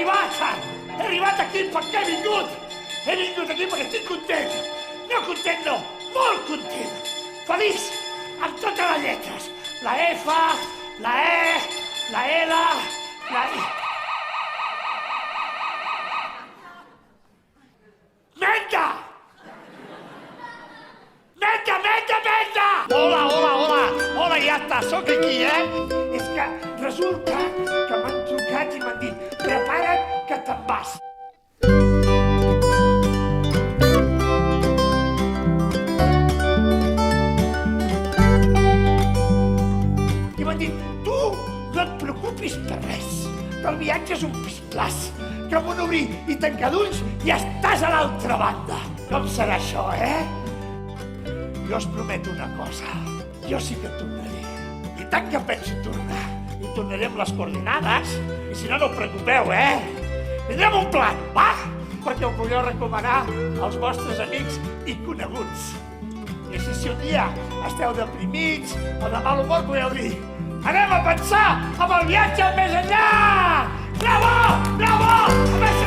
He arribat aquí perquè he vingut. He vingut aquí perquè estic content. No content, no. Molt content. Feliç amb totes les lletres. La F, la E, la L, la I. Menta! Menta, menta, menta! Hola, hola, hola. Hola, ja està, sóc aquí, És que resulta que m'han trucat i m'han dit prepara't que te'n vas. I m'han dit, tu no et preocupis per res, que el viatge és un pisplàs, que amb un obrir i tancar d'ulls ja estàs a l'altra banda. Com serà això, Jo us prometo una cosa, jo sí que tornaré. I tant que penso tornar. I tornaré amb les coordinades. I si no, no us preocupeu, Vindré amb un plan, va? Perquè ho pugueu recomanar als vostres amics i coneguts. I així si un dia esteu deprimits o de mal humor, podeu dir anem a pensar amb el viatge al més enllà! Bravo! Bravo!